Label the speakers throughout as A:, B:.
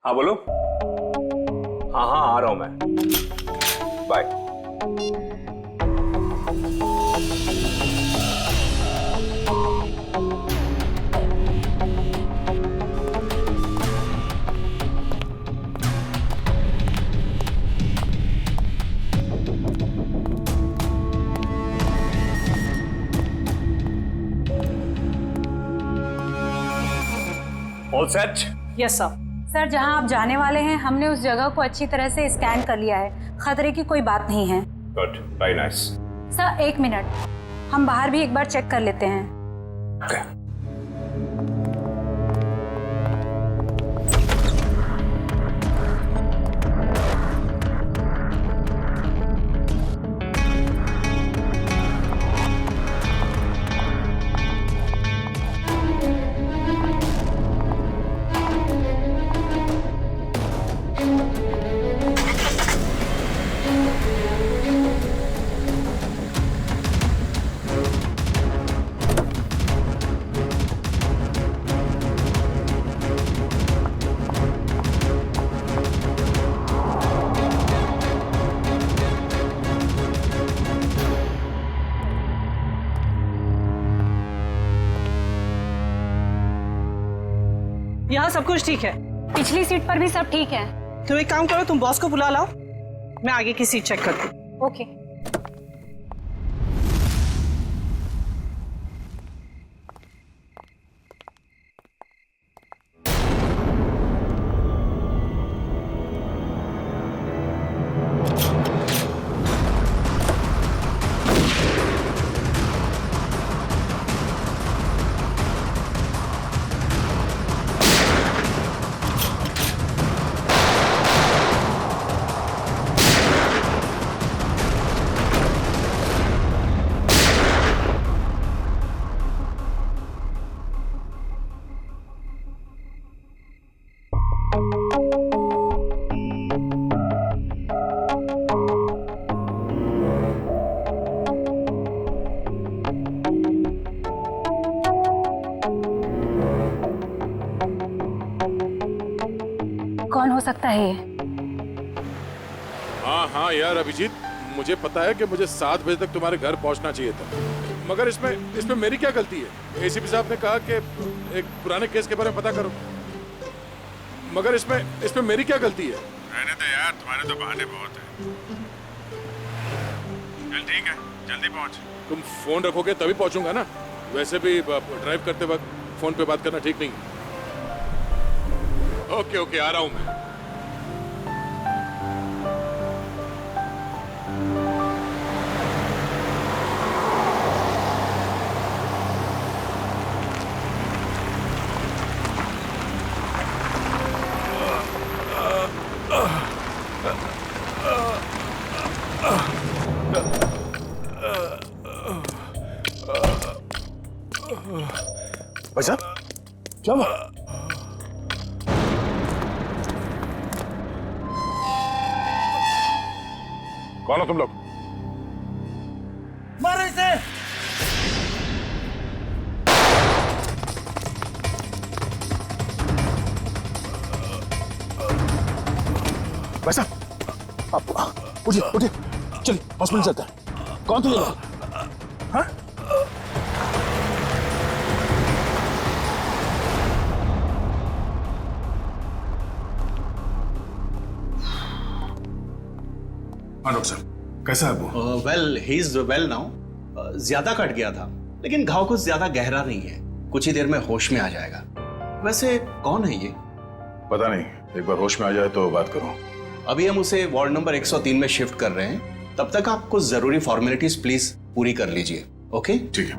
A: हाँ बोलो। हाँ हाँ आ रहा हूं मैं, bye. All set?
B: Yes sir. Sir जहां आप जाने वाले हैं हमने उस जगह को अच्छी तरह से स्कैन कर लिया है, खतरे की कोई बात नहीं है।
A: Good, very nice.
B: सर एक मिनट, हम बाहर भी एक बार चेक कर लेते हैं।
A: Okay.
C: यहाँ सब कुछ ठीक है।
B: पिछली सीट पर भी सब ठीक है।
C: तुम एक काम करो, तुम बॉस को बुला लाओ, मैं आगे की सीट चेक करती हूँ।
B: ओके। कौन हो सकता है ये?
D: हाँ हाँ यार अभिजीत, मुझे पता है कि मुझे 7 बजे तक तुम्हारे घर पहुंचना चाहिए था, मगर इसमें मेरी क्या गलती है? एसीपी साहब ने कहा कि एक पुराने केस के बारे में पता करो, मगर इसमें मेरी क्या गलती है?
E: रहने दे यार, तुम्हारे तो बहाने बहुत हैं। चल ठीक है, जल्दी पहुंच।
D: तुम फोन रखोगे तभी पहुंचूंगा ना, वैसे भी ड्राइव करते वक्त फोन पे बात करना ठीक नहीं। ओके ओके, आ रहा हूं मैं।
A: भाई साहब क्या हुआ?
D: कौन हो तुम लोग?
A: मारो इसे! भाई साहब आप उठिए उठिए, चलिए हॉस्पिटल चलते हैं। कौन थे ये लोग? हाँ?
E: डॉक्टर साहब कैसा है वो?
F: Well he is well now. ज्यादा कट गया था लेकिन घाव कुछ ज्यादा गहरा नहीं है, कुछ ही देर में होश में आ जाएगा। वैसे कौन है ये?
E: पता नहीं, एक बार होश में आ जाए तो बात करो।
F: अभी हम उसे वार्ड नंबर 103 में शिफ्ट कर रहे हैं, तब तक आप कुछ जरूरी फॉर्मेलिटीज प्लीज पूरी कर लीजिए। ओके
E: ठीक है।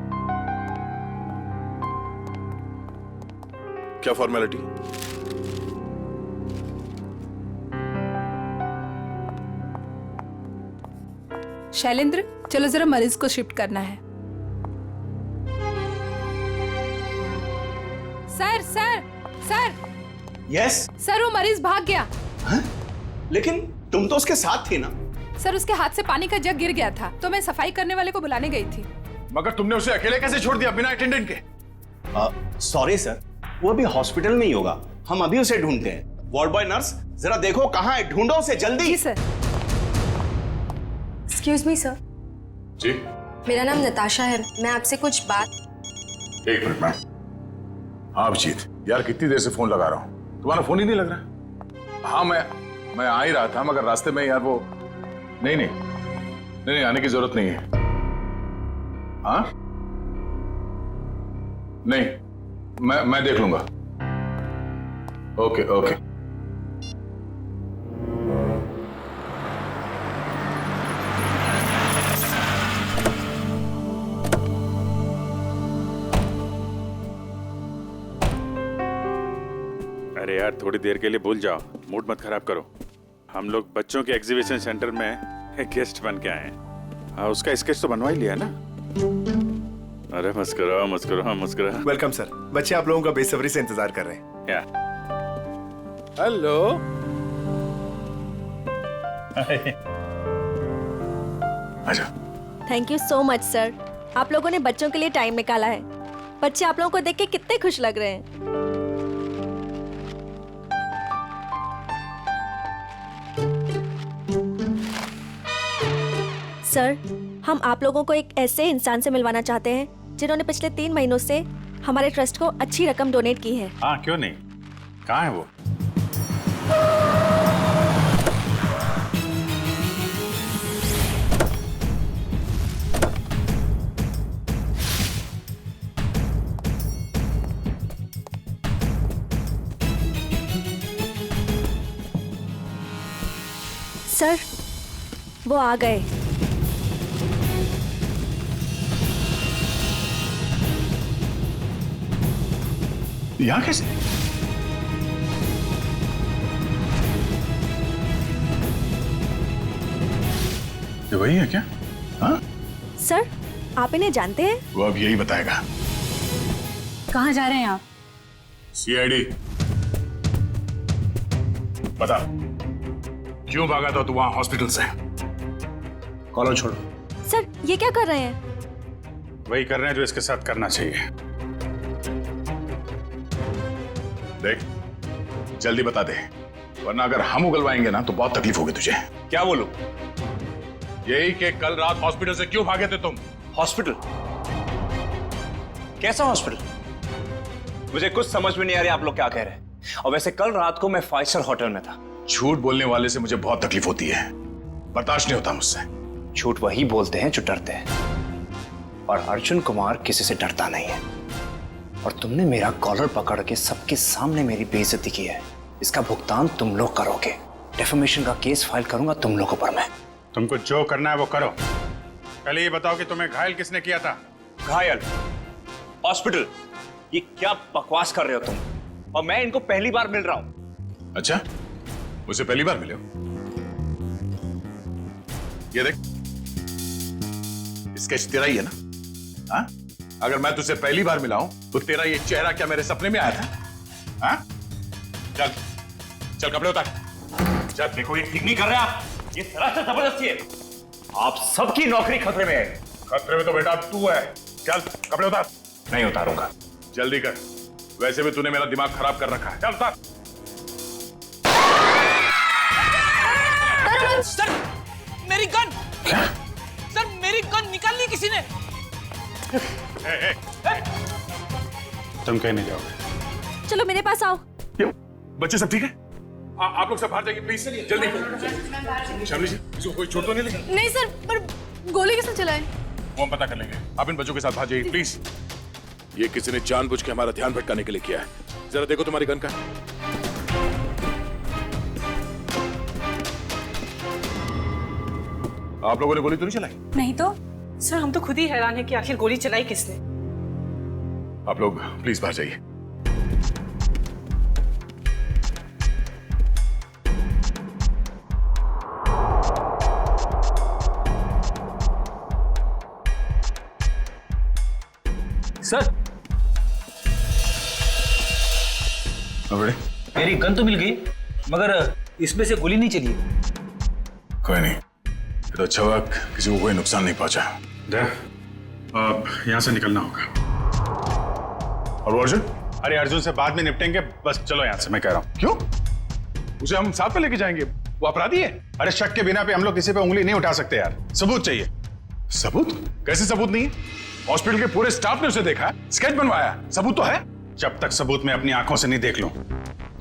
E: क्या फॉर्मेलिटी?
G: शैलेंद्र चलो जरा मरीज को शिफ्ट करना है। Sir sir sir
F: yes
G: sir वो मरीज भाग गया।
F: हाँ? लेकिन तुम तो उसके साथ थी ना?
G: सर उसके हाथ से पानी का जग गिर गया था तो मैं सफाई करने वाले को बुलाने गई थी।
E: मगर तुमने उसे अकेले कैसे छोड़ दिया बिना अटेंडेंट के?
F: सॉरी सर, वो अभी हॉस्पिटल में ही होगा, हम अभी उसे ढूंढते हैं। वार्ड बॉय, नर्स, जरा देखो कहाँ है, ढूंढो उसे जल्दी।
G: जी सर।
H: एक्सक्यूज मी सर,
E: जी
H: मेरा नाम नताशा है, मैं आपसे कुछ बात।
E: एक मिनट मैम। हाँ अभिजीत, यार कितनी देर से फोन लगा रहा हूँ, तुम्हारा फोन ही नहीं लग रहा। हाँ मैं आ ही रहा था, मगर रास्ते में यार वो नहीं आने की जरूरत नहीं है। हाँ नहीं, मैं देख लूंगा। ओके।
I: अरे यार थोड़ी देर के लिए भूल जाओ, मूड मत खराब करो। हम लोग बच्चों के एग्जीबिशन सेंटर में गेस्ट बन के आए हैं। हाँ, उसका स्केच तो बनवा ही लिया ना। अरे मुस्कुराओ।
J: वेलकम सर, बच्चे आप लोगों का बेसब्री से इंतजार कर रहे हैं।
I: या
D: हेलो।
E: अच्छा,
H: thank you so much sir, आप लोगों ने बच्चों के लिए टाइम निकाला है। बच्चे आप लोगों को देख के कितने खुश लग रहे हैं। सर, हम आप लोगों को एक ऐसे इंसान से मिलवाना चाहते हैं जिन्होंने पिछले 3 महीनों से हमारे ट्रस्ट को अच्छी रकम डोनेट की है।
I: हाँ क्यों नहीं, कहाँ है वो?
H: सर, वो आ गए।
E: यहाँ कैसे? ये वही है क्या? हाँ
H: सर, आप इन्हें जानते हैं?
E: वो अब यही बताएगा।
B: कहाँ जा रहे हैं आप?
E: सीआईडी, बता क्यों भागा था तू वहां हॉस्पिटल से?
F: कॉलर छोड़ो।
H: सर, ये क्या कर रहे हैं?
I: वही कर रहे हैं जो इसके साथ करना चाहिए।
E: देख, जल्दी बता दे, वरना अगर हम उगलवाएंगे ना तो बहुत तकलीफ होगी तुझे।
F: क्या बोलूं?
E: यही कि कल रात हॉस्पिटल से क्यों भागे थे तुम?
F: हॉस्पिटल? कैसा हॉस्पिटल? मुझे कुछ समझ में नहीं आ रही आप लोग क्या कह रहे हैं। और वैसे कल रात को मैं 5 स्टार होटल में था।
E: झूठ बोलने वाले से मुझे बहुत तकलीफ होती है, बर्दाश्त नहीं होता मुझसे।
F: झूठ वही बोलते हैं जो डरते हैं, और अर्जुन कुमार किसी से डरता नहीं है। और तुमने मेरा कॉलर पकड़ के सबके सामने मेरी बेइज्जती की है, इसका भुगतान तुम लोग करोगे। डेफेमेशन का केस फाइल करूंगा तुम लोगों पर मैं।
I: तुमको जो करना है वो करो। पहले ये बताओ कि तुम्हें घायल किसने किया था?
F: घायल? हॉस्पिटल? ये क्या बकवास कर रहे हो तुम? और मैं इनको पहली बार मिल रहा हूं।
E: अच्छा, मुझसे पहली बार मिले हो? ये देख, स्केच तेरा ही है ना? हाँ? अगर मैं तुझसे पहली बार मिला हूं तो तेरा ये चेहरा क्या मेरे सपने में आया था? हाँ? चल कपड़े उतार।
F: चल, देखो ये ठीक नहीं कर रहे आप, ये सरासर जबरदस्ती है। आप सबकी नौकरी खतरे में है।
E: खतरे में तो बेटा तू है। चल कपड़े उतार।
F: नहीं उतारूंगा।
E: जल्दी कर, वैसे भी तूने मेरा दिमाग खराब कर रखा है। चल उतार।
C: सर, मेरी गन!
E: क्या?
C: सर, मेरी गन निकाल ली किसी ने।
I: तुम कहीं नहीं जाओगे।
H: चलो मेरे पास आओ।
E: बच्चे सब ठीक है? आप लोग सब बाहर जाइए प्लीज, जल्दी। शामली जी, इसको कोई चोट तो नहीं लगी?
G: नहीं सर, पर गोली किसने चलाई?
E: वो हम पता कर लेंगे। आप इन बच्चों के साथ बाहर जाइए प्लीज।
D: ये किसी ने जानबूझ के हमारा ध्यान भटकाने के लिए किया है। जरा देखो तुम्हारी गन का।
E: आप लोगों ने गोली तो नहीं चलाई?
B: नहीं तो।
C: सर, हम तो खुद ही हैरान है कि आखिर गोली चलाई किसने।
E: आप लोग प्लीज बाहर जाइए।
F: सर, मेरी गन तो मिल गई, मगर इसमें से गोली नहीं चली।
E: कोई नहीं, ये तो अच्छा हुआ किसी को कोई नुकसान नहीं पहुंचा।
I: अब यहाँ से निकलना होगा।
E: और अर्जुन?
I: अरे अर्जुन से बाद में निपटेंगे, बस चलो यहाँ से, मैं कह रहा हूँ।
E: क्यों? उसे हम साथ में लेके जाएंगे, वो अपराधी है।
A: अरे शक के बिना पे हम लोग किसी पे उंगली नहीं उठा सकते यार, सबूत चाहिए।
E: सबूत? कैसे सबूत नहीं है? हॉस्पिटल के पूरे स्टाफ ने उसे देखा, स्केच बनवाया, सबूत तो है।
A: जब तक सबूत मैं अपनी आंखों से नहीं देख लूं,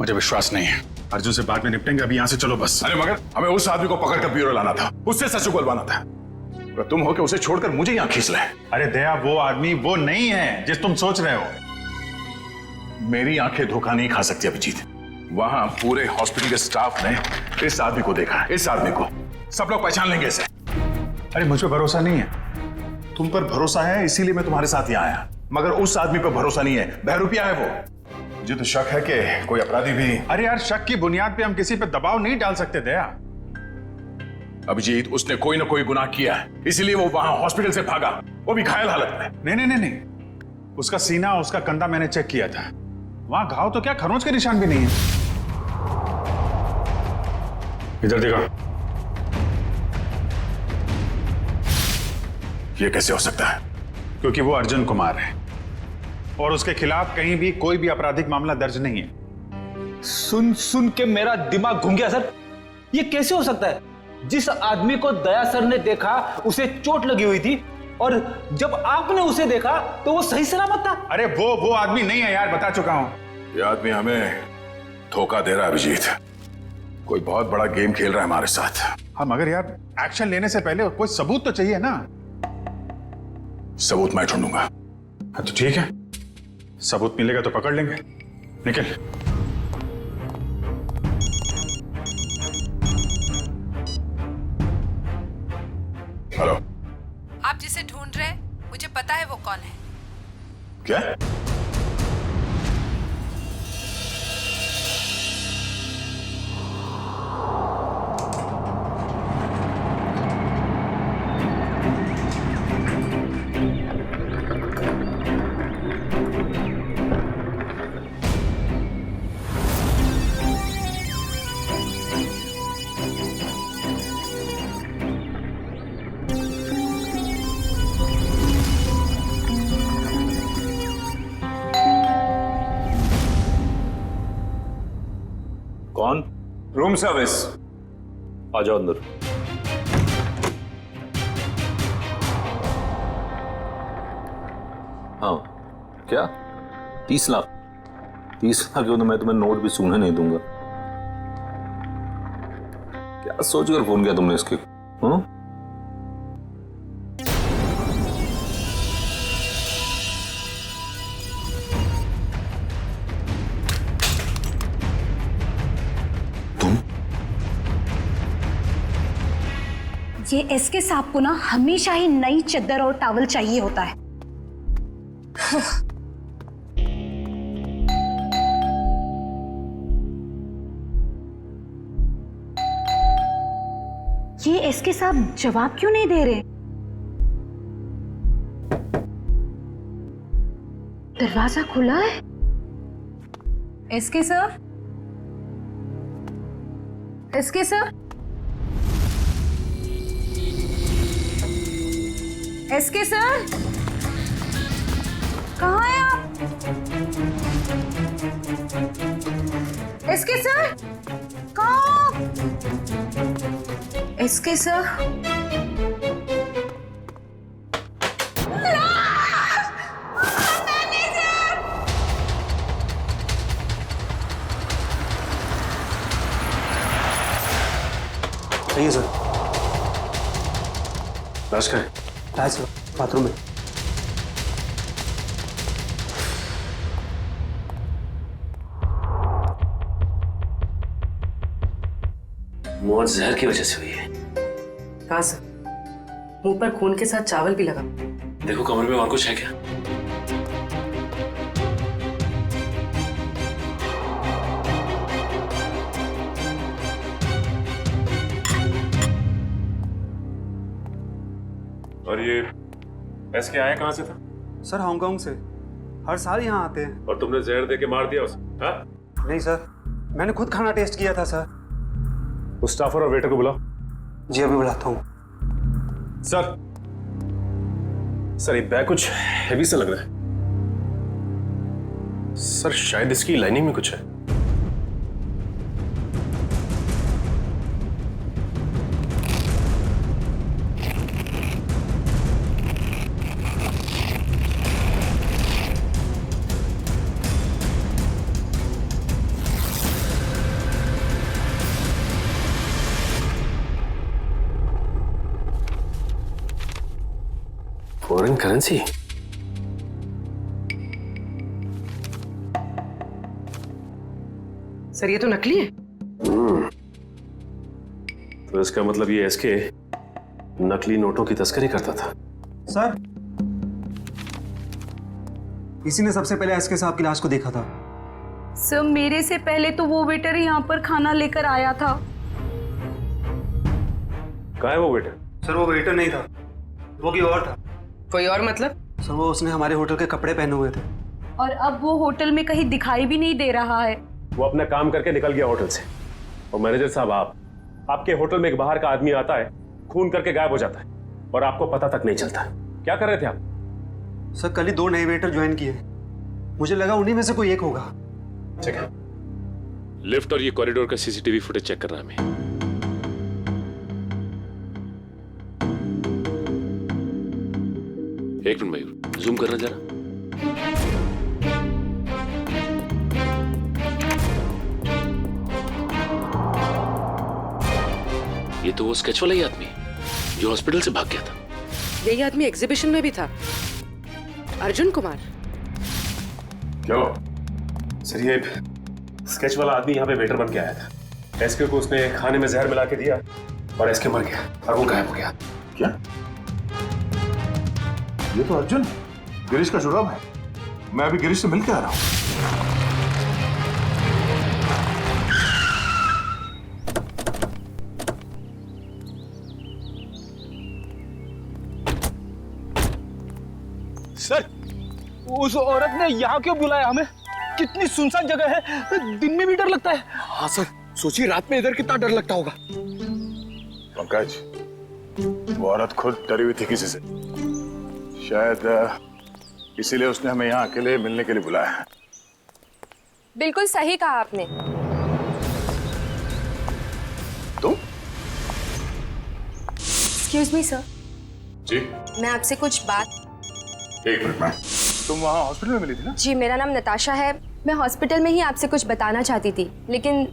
A: मुझे विश्वास नहीं है। अर्जुन से बाद में निपटेंगे, अभी यहाँ से चलो बस।
E: अरे मगर हमें उस आदमी को पकड़कर ब्यूरो लाना था, उससे सच उगलवाना था। अगर तुम हो के उसे छोड़कर मुझे यहाँ खींच लाए।
A: अरे दया, वो आदमी वो नहीं है जिस तुम सोच रहे हो।
E: मेरी आंखें धोखा नहीं खा सकती अभिजीत। वहां पूरे हॉस्पिटल के स्टाफ ने इस आदमी को देखा, इस आदमी को सब लोग पहचान लेंगे इसे।
A: अरे मुझ पर भरोसा नहीं है।
E: तुम पर भरोसा है इसीलिए मैं तुम्हारे साथ यहाँ आया, मगर उस आदमी पर भरोसा नहीं है, बहरूपिया है वो। मुझे तो शक है कि कोई अपराधी भी।
A: अरे यार, शक की बुनियाद पे हम किसी पे दबाव नहीं डाल सकते दया।
E: अभिजीत, उसने कोई ना कोई गुनाह किया है, इसीलिए वो वहां हॉस्पिटल से भागा, वो भी घायल हालत में।
A: नहीं नहीं नहीं नहीं, उसका सीना, उसका कंधा मैंने चेक किया था, वहां घाव तो क्या खरोंच के निशान भी नहीं है। इधर देखो।
E: ये कैसे हो सकता है?
A: क्योंकि वो अर्जुन कुमार है और उसके खिलाफ कहीं भी कोई भी आपराधिक मामला दर्ज नहीं है।
K: सुन सुन के मेरा दिमाग घूम गया सर। ये कैसे हो सकता है? जिस आदमी को दया सर ने देखा उसे चोट लगी हुई थी, और जब आपने उसे देखा तो वो सही सलामत था।
A: अरे वो आदमी नहीं है यार, बता चुका हूं।
E: ये आदमी हमें धोखा दे रहा है अभिजीत, कोई बहुत बड़ा गेम खेल रहा है हमारे साथ।
A: हाँ मगर यार, एक्शन लेने से पहले कोई सबूत तो चाहिए ना।
E: सबूत मैं ढूंढूंगा।
A: हाँ तो ठीक है, सबूत मिलेगा तो पकड़ लेंगे। निकल।
E: हेलो।
G: आप जिसे ढूंढ रहे हैं मुझे पता है वो कौन है।
E: क्या?
L: कौन?
E: Room service.
L: आ जाओ अंदर। हाँ क्या? 30 लाख? 30 लाख क्यों? तो मैं तुम्हें नोट भी सूंघने नहीं दूंगा। क्या सोचकर फोन किया तुमने इसके? हाँ?
B: ये एसके साहब को ना हमेशा ही नई चद्दर और टॉवल चाहिए होता है। ये एसके साहब जवाब क्यों नहीं दे रहे? दरवाजा खुला है। SK sir, SK sir, SK sir, कहाँ हैं आप? एसके सर, कहाँ? एसके सर,
K: सही है सर।
L: लाश का है?
K: है सर, बाथरूम में।
L: मौत जहर की वजह से हुई है।
C: कहाँ सर? मुंह पर खून के साथ चावल भी लगा।
L: देखो कमरे में और कुछ है क्या?
I: और ये एसके आया कहाँ से था?
K: सर हांगकांग से, हर साल यहाँ आते हैं।
I: और तुमने जहर दे के मार दिया उसे? हाँ?
K: नहीं सर, मैंने खुद खाना टेस्ट किया था सर।
I: उस स्टाफर और वेटर को बुलाओ।
K: जी अभी बुलाता हूँ।
L: सर, सर ये बैग कुछ हैवी सा लग रहा है। सर शायद इसकी लाइनिंग में कुछ है। Foreign currency?
C: सर ये तो नकली है।
L: तो इसका मतलब ये एसके नकली नोटों की तस्करी करता था।
M: सर, इसी ने सबसे पहले एसके साहब की लाश को देखा था।
B: सर मेरे से पहले तो वो वेटर यहाँ पर खाना लेकर आया था।
L: कहाँ है वो वेटर?
M: सर वो वेटर नहीं था, वो कोई और था।
C: कोई और मतलब?
M: सर वो उसने हमारे होटल के कपड़े पहने हुए थे।
B: और अब वो होटल में कहीं दिखाई भी नहीं दे रहा है।
L: वो अपना काम करके निकल गया होटल से। और मैनेजर साहब, आपके होटल में एक बाहर का आदमी आता है, खून करके गायब हो जाता है और आपको पता तक नहीं चलता। क्या कर रहे थे आप?
M: सर कल ही 2 नए वेटर ज्वाइन किए, मुझे लगा उन्हीं में से कोई एक होगा।
L: ठीक है।
D: लिफ्ट और ये कॉरिडोर का सीसीटीवी फुटेज चेक कर रहा है मैं। एक मिनट मयूर, जूम करना जरा। ये तो वो स्केच वाला ही आदमी जो हॉस्पिटल से भाग गया था।
C: यही आदमी एग्जीबिशन में भी था, अर्जुन कुमार।
L: क्या सर, ये स्केच वाला आदमी यहाँ पे वेटर बन के आया था। एसके को उसने खाने में जहर मिला के दिया और एसके मर गया और वो गायब हो गया।
E: क्या? ये तो अर्जुन गिरीश का जुड़ाव है। मैं अभी गिरीश से मिल के आ रहा हूँ।
K: सर, उस औरत ने यहाँ क्यों बुलाया हमें? कितनी सुनसान जगह है, दिन में भी डर लगता है।
A: हाँ सर, सोचिए रात में इधर कितना डर लगता होगा।
E: पंकज, वो औरत खुद डरी हुई थी किसी से। शायद इसीलिए उसने हमें यहाँ अकेले मिलने के लिए बुलाया है।
H: बिल्कुल सही कहा आपने।
E: तुम?
H: एक्सक्यूज मी सर,
E: जी
H: मैं आपसे कुछ बात।
E: एक मिनट में। तुम वहाँ हॉस्पिटल में मिली थी ना?
H: जी, मेरा नाम नताशा है। मैं हॉस्पिटल में ही आपसे कुछ बताना चाहती थी, लेकिन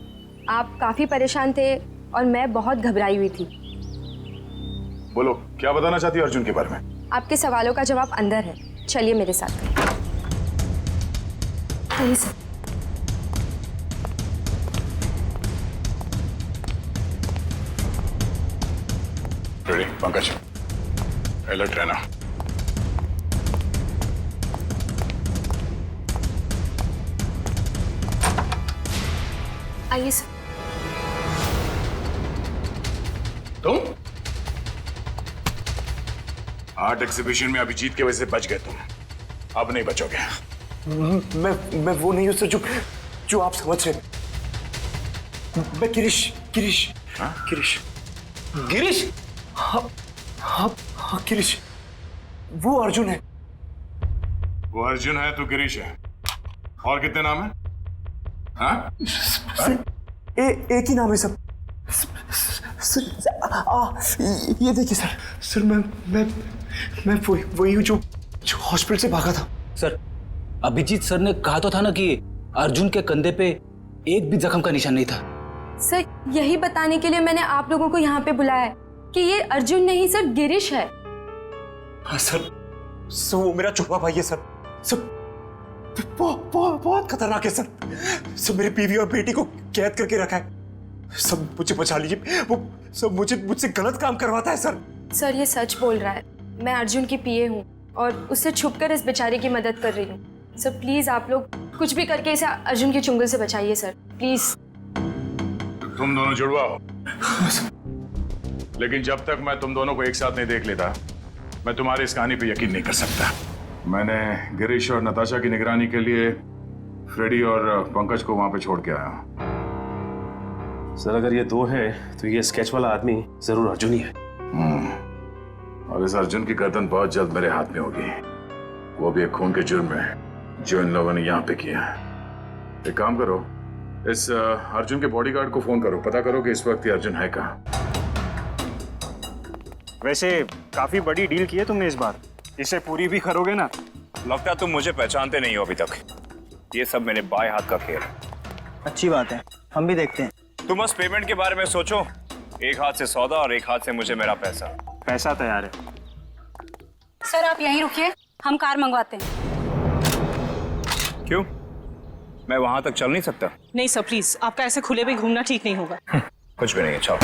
H: आप काफी परेशान थे और मैं बहुत घबराई हुई थी।
E: बोलो, क्या बताना चाहती हो अर्जुन के बारे में?
H: आपके सवालों का जवाब अंदर है, चलिए मेरे साथ। आइए सर।
E: रेडी पंकज, अलर्ट रहना।
H: आइए सर।
E: तुम आर्ट एग्जीबिशन में अभिजीत की वजह से बच गए तुम, अब नहीं बचोगे।
J: मैं वो नहीं हूं सर जो आप समझ रहे। मैं गिरीश।
E: हाँ?
J: गिरीश? हाँ गिरीश, वो अर्जुन है।
E: वो अर्जुन है, तू गिरीश है। और कितने नाम है? हाँ?
J: एक ही नाम है सब। ये देखिए सर, मैं वही हूँ जो हॉस्पिटल से भागा था।
K: सर, अभिजीत सर ने कहा तो था ना कि अर्जुन के कंधे पे एक भी जख्म का निशान नहीं था।
H: सर, यही बताने के लिए मैंने आप लोगों को यहाँ पे बुलाया है कि ये अर्जुन नहीं सर, गिरीश है।
J: हाँ सर, वो मेरा छुपा भाई है सर। बहुत खतरनाक है सर। मेरी बीवी और बेटी को कैद करके रखा है। सब मुझे बचा लीजिए, वो सब मुझसे गलत काम करवाता है सर।
H: सर ये सच बोल रहा है। मैं अर्जुन की पीए हूँ और उससे छुपकर इस बेचारे की मदद कर रही हूँ। सर प्लीज आप लोग कुछ भी करके इसे अर्जुन के चुंगल से बचाइए सर, प्लीज।
E: तुम दोनों जुड़वा हो, लेकिन जब तक मैं तुम दोनों को एक साथ नहीं देख लेता, मैं तुम्हारी इस कहानी पे यकीन नहीं कर सकता। मैंने गिरीश और नताशा की निगरानी के लिए फ्रेडी और पंकज को वहां पे छोड़ के आया।
L: सर, अगर ये दो हैं तो ये स्केच वाला आदमी जरूर अर्जुन ही है।
E: और इस अर्जुन की गर्दन बहुत जल्द मेरे हाथ में होगी, वो भी एक खून के जुर्म में जो इन लोगों ने यहाँ पे किया है। एक काम करो, इस अर्जुन के बॉडीगार्ड को फोन करो, पता करो कि इस वक्त ये अर्जुन है कहाँ।
M: वैसे काफी बड़ी डील की है तुमने इस बार, इसे पूरी भी करोगे ना?
F: लगता तुम मुझे पहचानते नहीं हो अभी तक। ये सब मेरे बाएं हाथ का खेल।
M: अच्छी बात है, हम भी देखते हैं।
F: तुम बस पेमेंट के बारे में सोचो, एक हाथ से सौदा और एक हाथ से मुझे मेरा पैसा।
M: पैसा तैयार है।
B: सर आप यहीं रुकिए, हम कार मंगवाते हैं।
F: क्यों? मैं वहां तक चल नहीं सकता?
C: नहीं सर प्लीज, आपका ऐसे खुले में घूमना ठीक नहीं होगा।
F: कुछ भी नहीं है, चलो।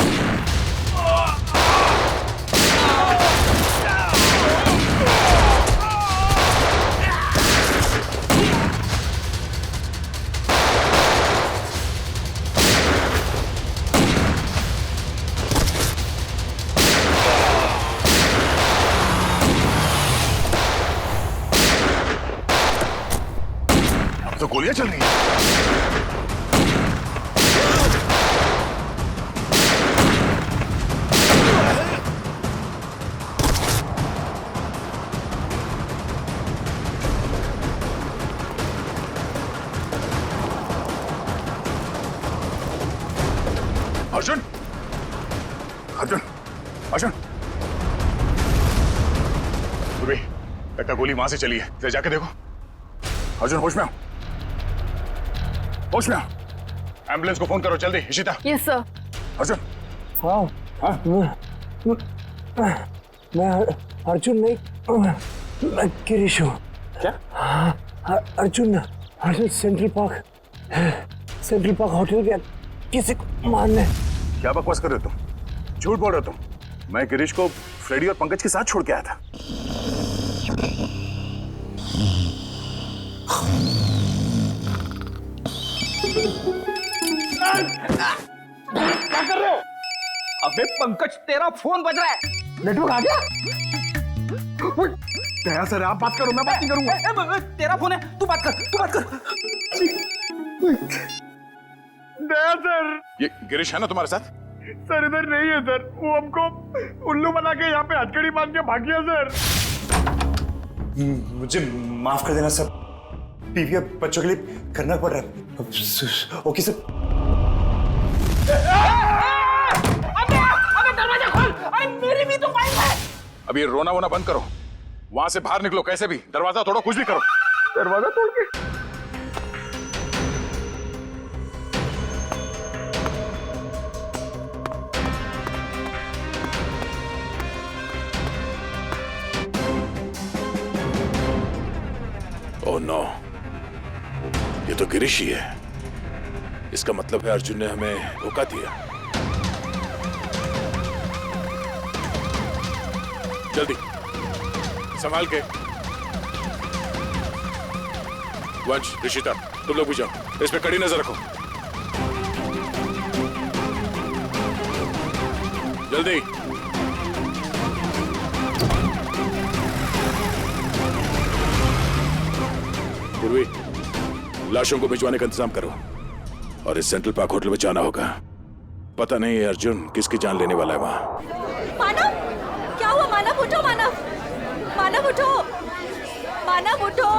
E: तो गोलियां चल रही हैं। अर्जुन, अर्जुन, अर्जुन, एक गोली वहां से चली है, जरा जाके देखो। अर्जुन होश में आओ, होश में आओ। एम्बुलेंस को फोन करो जल्दी। इशिता।
H: Yes sir.
E: अर्जुन।
K: हाँ, मैं अर्जुन नहीं, मैं गिरीश हूँ।
A: क्या?
K: अर्जुन सेंट्रल पार्क होटल गया किसी को मारने।
E: क्या बकवास कर रहे हो तुम? झूठ बोल रहे हो तुम। मैं गिरीश को फ्रेडी और पंकज के साथ छोड़ के आया था।
K: क्या कर रहे हो? अबे पंकज, तेरा फोन बज रहा है। नेटवर्क आ गया?
E: दया सर आप बात करो, मैं बात नहीं करूंगा।
K: तेरा फोन है, तू बात कर।
E: दया सर। ये गिरीश है ना तुम्हारे साथ? सर इधर नहीं है सर, वो हमको उल्लू बना के यहाँ पे हथकड़ी बांध के भाग गया सर।
J: मुझे माफ कर देना सर, बीवी और बच्चों के लिए करना पड़ रहा है। Okay sir.
K: अबे दरवाजा खोल, अरे मेरी भी तो वाइफ है।
E: अब ये रोना वोना बंद करो, वहां से बाहर निकलो कैसे भी, दरवाजा तोड़ो, कुछ भी करो। दरवाजा तोड़ के
D: ओह नो, ये तो गिरीश ही है। इसका मतलब है अर्जुन ने हमें धोखा दिया। जल्दी संभाल के। वंश, ऋषिता, तुम लोग भी जाओ, इस पे कड़ी नजर रखो। जल्दी। पूर्वी, लाशों को भिजवाने का इंतजाम करो और इस सेंट्रल पार्क होटल में जाना होगा। पता नहीं अर्जुन किसकी जान लेने वाला है वहां।
B: मानव, क्या हुआ? मानव उठो, मानव उठो, मानव उठो।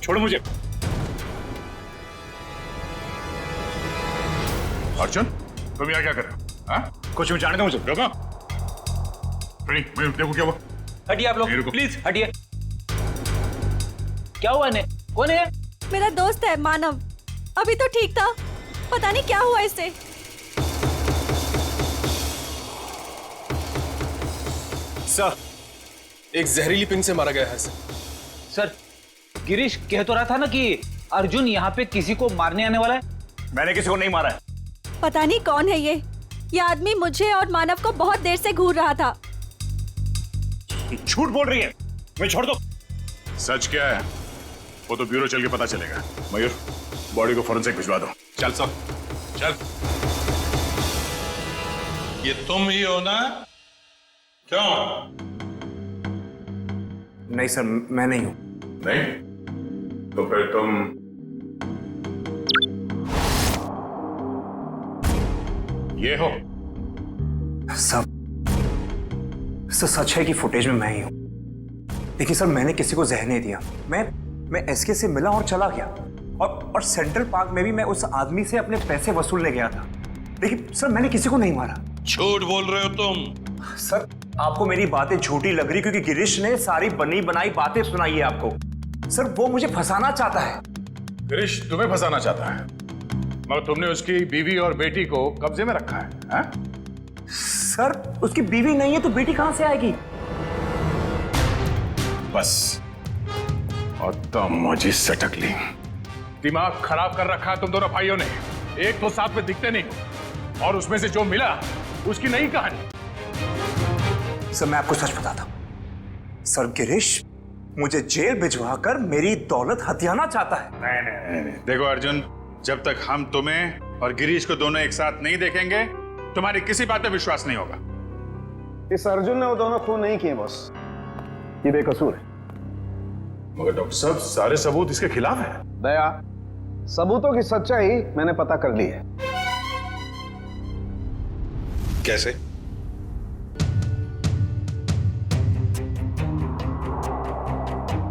E: छोड़ो मुझे। अर्जुन, तुम यहाँ क्या कर रहे हो? हाँ? कुछ भी जाने दो मुझे। रुको। देखो क्या हुआ।
K: हटिए आप लोग, प्लीज हटिए। क्या हुआ ने? कौन है?
B: मेरा दोस्त है मानव, अभी तो ठीक था, पता नहीं क्या हुआ इसे।
L: सर, एक जहरीली पिन से मारा गया है
K: सर, गिरीश कह तो रहा था ना कि अर्जुन यहाँ पे किसी को मारने आने वाला है।
E: मैंने किसी को नहीं मारा है।
B: पता नहीं कौन है ये आदमी मुझे और मानव को बहुत देर से घूर रहा था।
E: झूठ बोल रही है, मैं छोड़ दो। सच क्या है वो तो ब्यूरो चल के पता चलेगा। मयूर, बॉडी को फॉरेंसिक भिजवा दो।
D: चल सब, चल।
N: ये तुम ही हो ना? क्यों?
F: नहीं सर, मैं नहीं हूं।
E: नहीं? तो फिर तुम ये हो?
F: सब सच है कि फुटेज में मैं ही हूं। देखिए सर, मैंने किसी को जहर नहीं दिया। मैं एसके से मिला और चला गया, और सेंट्रल पार्क में भी मैं उस आदमी से अपने पैसे वसूलने गया था। देखिए सर, मैंने किसी को नहीं मारा।
N: झूठ बोल रहे हो तुम।
F: सर, आपको मेरी बातें झूठी लग रही क्योंकि गिरीश ने सारी बनी बनाई बातें सुनाई है आपको। सर, वो मुझे फंसाना चाहता है।
E: गिरीश तुम्हें फंसाना चाहता है, मगर तुमने उसकी बीवी और बेटी को कब्जे में रखा है, हा?
J: सर उसकी बीवी नहीं है तो बेटी कहां से आएगी?
E: बस और तुम मुझे सटक ली। दिमाग खराब कर रखा है तुम दोनों भाइयों ने। एक तो साथ में दिखते नहीं और उसमें से जो मिला उसकी नई कहानी।
J: सर मैं आपको सच बताता हूं, सर गिरीश मुझे जेल भिजवाकर मेरी दौलत हथियाना चाहता है।
I: नहीं। देखो अर्जुन, जब तक हम तुम्हें और गिरीश को दोनों एक साथ नहीं देखेंगे तुम्हारी किसी बात पे विश्वास नहीं होगा।
M: इस अर्जुन ने वो दोनों खून नहीं किए बॉस, ये बेकसूर है।
E: मगर डॉक्टर साहब सारे सबूत इसके खिलाफ है।
M: दया, सबूतों की सच्चाई मैंने पता कर ली है।
N: कैसे?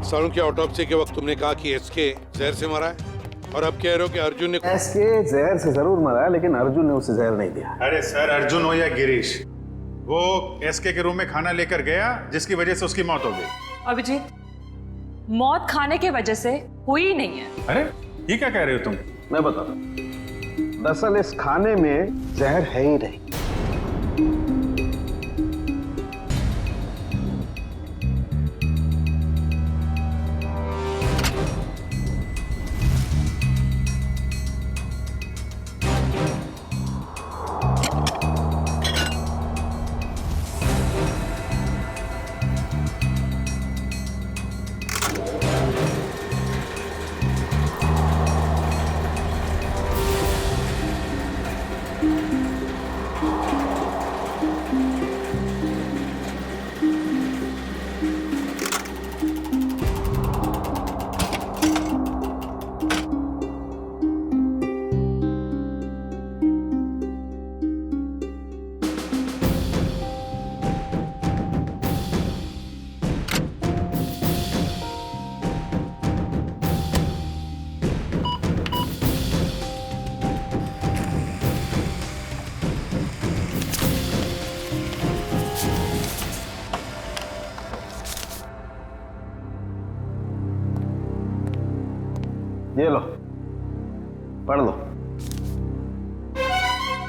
N: सारुण की ऑटोप्सी के वक्त तुमने कहा कि एसके जहर से मरा है और अब कह रहे हो कि अर्जुन ने
M: एसके जहर से जरूर मरा है, लेकिन अर्जुन ने उसे जहर नहीं दिया।
I: अरे सर, अर्जुन हो या गिरीश, वो एसके के रूम में खाना लेकर गया जिसकी वजह से उसकी मौत हो गई।
C: अभिजीत, मौत खाने की वजह से हुई नहीं है।
I: अरे ये क्या कह रहे हो तुम?
M: मैं बताता हूं, दरअसल इस खाने में जहर है ही नहीं। ये लो, पढ़ लो।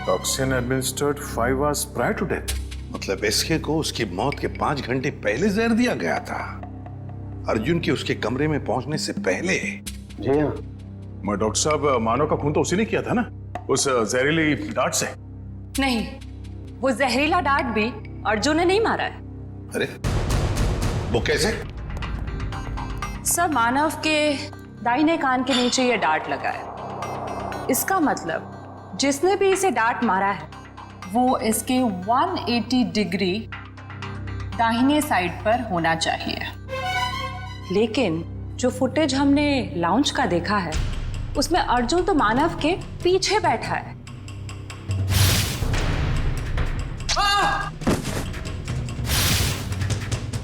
E: Toxin administered 5 hours prior to death।
N: मतलब एसके को उसकी मौत के 5 घंटे पहले जहर दिया गया था, अर्जुन के उसके कमरे में पहुंचने से पहले।
M: जी हाँ।
E: मगर डॉक्टर साहब, मानव का खून तो उसी ने किया था ना, उस जहरीली डांट से।
C: नहीं, वो जहरीला डांट भी अर्जुन ने नहीं मारा है।
N: अरे वो कैसे?
C: सर, मानव के दाहिने कान के नीचे ये डांट लगा है। इसका मतलब जिसने भी इसे डांट मारा है वो इसके 180 डिग्री दाहिने साइड पर होना चाहिए। लेकिन जो फुटेज हमने लाउंज का देखा है उसमें अर्जुन तो मानव के पीछे बैठा है।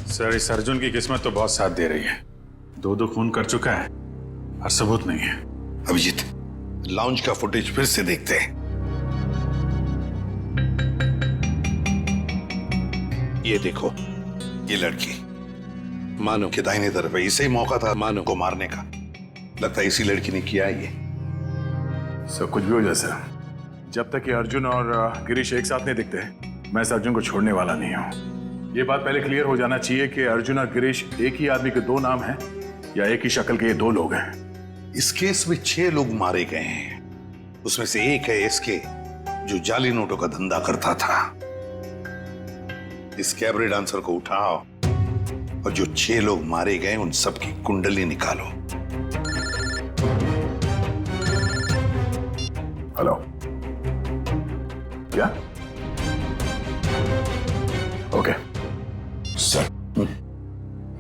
I: सर, इस अर्जुन की किस्मत तो बहुत साथ दे रही है। 2 खून कर चुका है और सबूत नहीं है।
N: अभिजीत, लाउंज का फुटेज फिर से देखते हैं। ये देखो, ये लड़की मानव के दाहिने तरफ है। इसे ही मौका था मानव को मारने का। लगता है इसी लड़की ने किया है ये।
E: सब कुछ भी हो जाए सर, जब तक ये अर्जुन और गिरीश एक साथ नहीं दिखते मैं इस अर्जुन को छोड़ने वाला नहीं हूं। ये बात पहले क्लियर हो जाना चाहिए कि अर्जुन और गिरीश एक ही आदमी के 2 नाम हैं या एक ही शक्ल के ये 2 लोग हैं।
N: इस केस में 6 लोग मारे गए हैं। उसमें से एक है एसके, जो जाली नोटों का धंधा करता था। इस कैबरे डांसर को उठाओ और जो 6 लोग मारे गए उन सबकी कुंडली निकालो।
E: हेलो, क्या? ओके सर,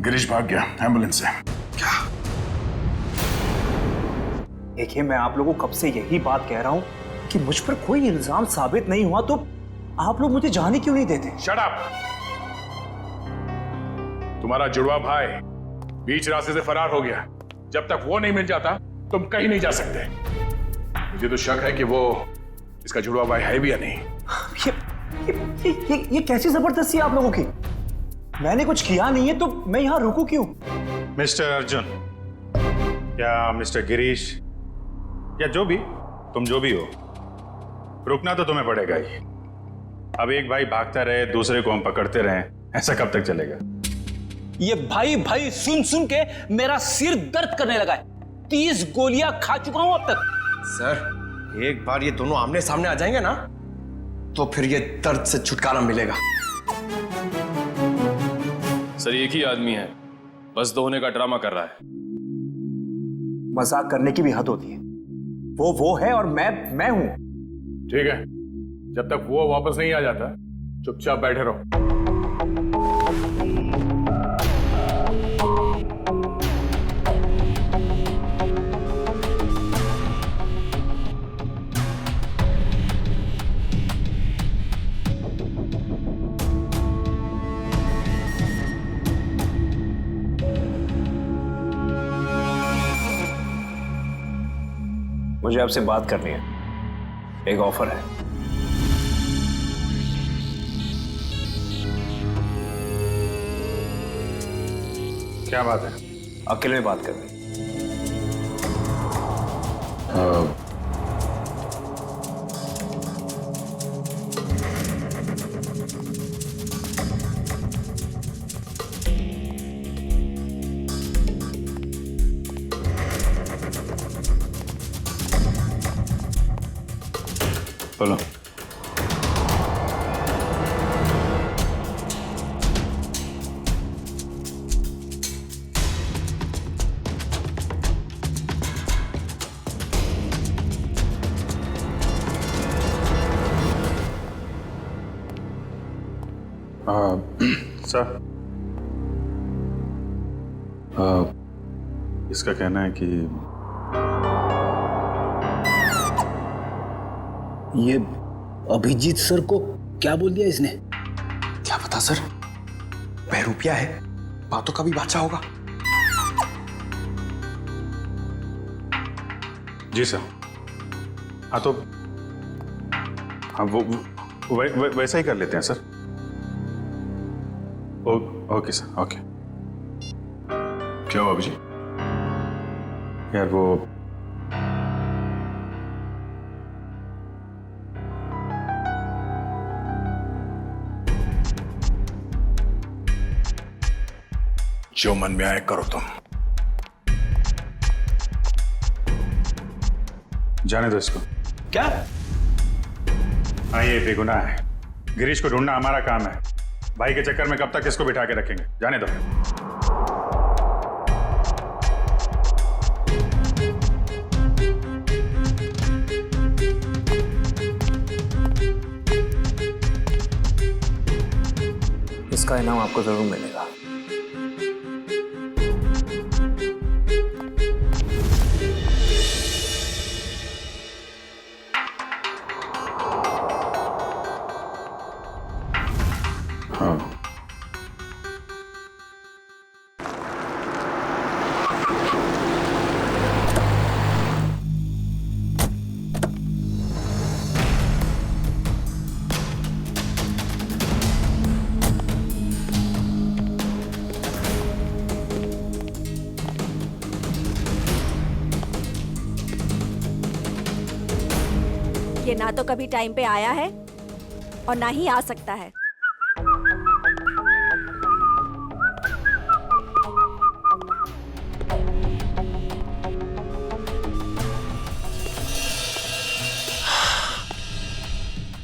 E: गिरीश भाग गया एम्बुलेंस से।
J: देखिए, मैं आप लोगों को कब से यही बात कह रहा हूं कि मुझ पर कोई इल्जाम साबित नहीं हुआ तो आप लोग मुझे जाने क्यों नहीं देते?
E: Shut up! तुम्हारा जुड़वा भाई बीच रास्ते से फरार हो गया। जब तक वो नहीं मिल जाता तुम कहीं नहीं जा सकते। मुझे तो शक है कि वो इसका जुड़वा भाई है भी या नहीं।
J: ये कैसी जबरदस्ती है आप लोगों की? मैंने कुछ किया नहीं है तो मैं यहां रुकूं क्यों?
I: मिस्टर अर्जुन, क्या मिस्टर गिरीश या जो भी, तुम जो भी हो, रुकना तो तुम्हें पड़ेगा ही। अब एक भाई भागता रहे, दूसरे को हम पकड़ते रहे, ऐसा कब तक चलेगा?
K: ये भाई भाई सुन सुन के मेरा सिर दर्द करने लगा है। 30 गोलियां खा चुका हूं अब तक।
F: सर, एक बार ये दोनों आमने सामने आ जाएंगे ना, तो फिर ये दर्द से छुटकारा मिलेगा।
L: सर, एक ही आदमी है, बस दो होने का ड्रामा कर रहा है।
F: मजाक करने की भी हद होती है। वो है और मैं हूं।
D: ठीक है, जब तक वो वापस नहीं आ जाता चुपचाप बैठे रहो।
F: मुझे आपसे बात करनी है, एक ऑफर है।
I: क्या बात है?
F: अकेले में बात करनी।
I: बोलो। सर, इसका कहना है कि
K: ये अभिजीत सर को क्या बोल दिया इसने?
F: क्या पता सर, बहरूपिया है, बातों का भी बादशाह होगा।
I: जी सर। हाँ तो हाँ वैसा ही कर लेते हैं सर। Okay sir, okay.
E: क्या हुआ अभिजीत?
I: यार वो
E: जो मन में आए करो तुम।
I: जाने दो इसको।
K: क्या?
I: हाँ, ये बेगुनाह है। गिरीश को ढूंढना हमारा काम है। भाई के चक्कर में कब तक इसको बिठा के रखेंगे? जाने दो।
F: इसका इनाम आपको जरूर मिलेगा।
E: हाँ,
O: ये ना तो कभी टाइम पे आया है और ना ही आ सकता है।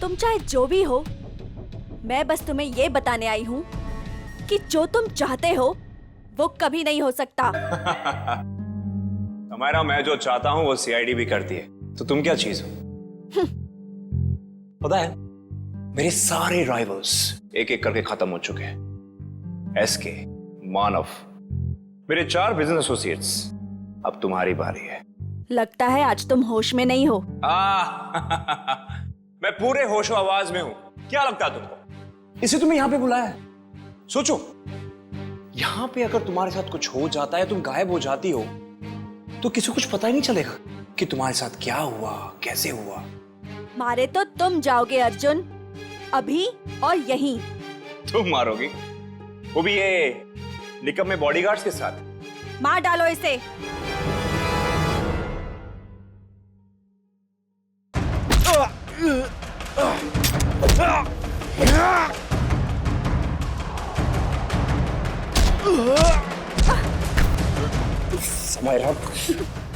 O: तुम चाहे जो भी हो, मैं बस तुम्हें ये बताने आई हूँ कि जो तुम चाहते हो वो कभी नहीं हो सकता।
F: हमारा मैं जो चाहता हूँ वो सीआईडी भी करती है, तो तुम क्या चीज हो? पता है, मेरे सारे राइवल्स एक एक करके खत्म हो चुके हैं। एसके, मानव, मेरे 4 बिजनेस एसोसिएट्स। अब तुम्हारी बारी है।
O: लगता है आज तुम होश में नहीं हो।
F: मैं पूरे होशो आवाज में हूं। क्या लगता है तुमको? इसे तुम्हें यहां पे बुलाया है। सोचो, यहां पे अगर तुम्हारे साथ कुछ हो जाता है, तुम गायब हो जाती हो, तो किसी को कुछ पता ही नहीं चलेगा कि तुम्हारे साथ क्या हुआ, कैसे हुआ।
O: मारे तो तुम जाओगे अर्जुन, अभी और यहीं।
F: तुम मारोगी? वो भी ये निकम्मे बॉडीगार्ड्स के साथ?
O: मार डालो इसे।
F: समायरा,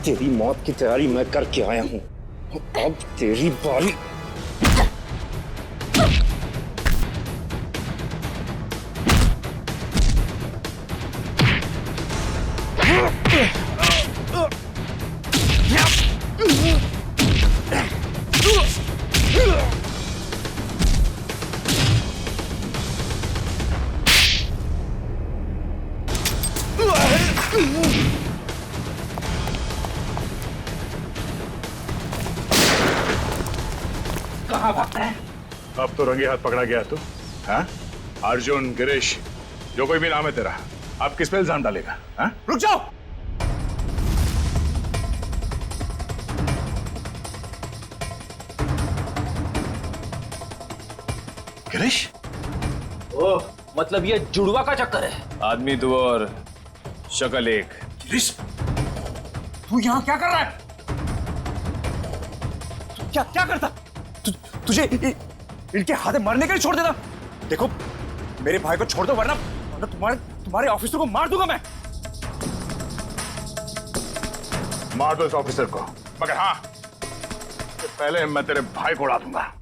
F: तेरी मौत की तैयारी मैं करके आया हूं। अब तेरी बारी।
E: कहाँ भागता है? अब तो रंगे हाथ पकड़ा गया तू। हाँ? अर्जुन, गिरीश, जो कोई भी नाम है तेरा, आप किस पे इल्जाम डालेगा? हाँ? रुक जाओ। गिरीश?
K: ओह, मतलब ये जुड़वा का चक्कर है।
E: आदमी दो और शक्ल एक।
J: गिरीश, तू यहाँ क्या कर रहा है? तू क्या करता? तुझे इनके हाथे मरने के लिए छोड़ देता? देखो, मेरे भाई को छोड़ दो वरना तुम्हारे ऑफिसर को मार दूंगा मैं।
E: मार दो इस ऑफिसर को, मगर हाँ, पहले मैं तेरे भाई को उड़ा दूंगा।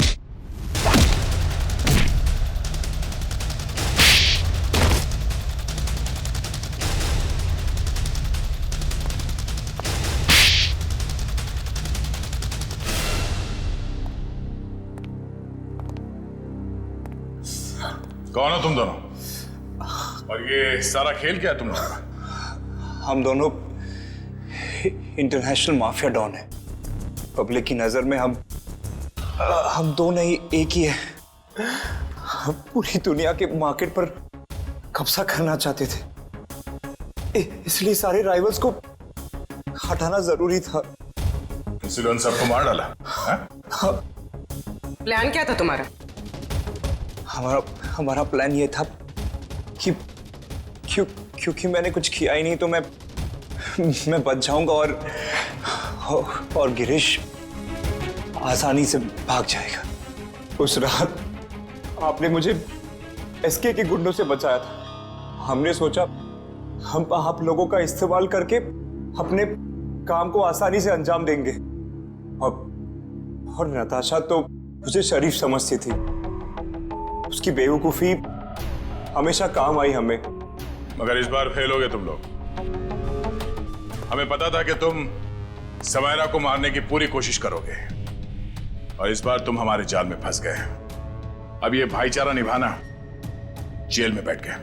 E: कौन हो तुम दोनों? और ये सारा खेल क्या है तुम लोगों का?
F: हम दोनों इंटरनेशनल माफिया डॉन हैं। पब्लिक की नजर में हम दो नहीं एक ही है। हम पूरी दुनिया के मार्केट पर कब्जा करना चाहते थे, इसलिए सारे राइवल्स को हटाना जरूरी था।
E: इसलिए उन सबको मार डाला?
F: हाँ।
P: प्लान क्या था तुम्हारा?
F: हमारा प्लान ये था कि क्योंकि मैंने कुछ किया ही नहीं तो मैं बच जाऊंगा और गिरीश आसानी से भाग जाएगा। उस रात आपने मुझे एसके के गुंडों से बचाया था। हमने सोचा हम आप लोगों का इस्तेमाल करके अपने काम को आसानी से अंजाम देंगे। और नताशा तो मुझे शरीफ समझती थी। उसकी बेवकूफी हमेशा काम आई हमें।
E: मगर इस बार फेल हो गए तुम लोग। हमें पता था कि तुम समायरा को मारने की पूरी कोशिश करोगे और इस बार तुम हमारे जाल में फंस गए। अब ये भाईचारा निभाना जेल में बैठ गए।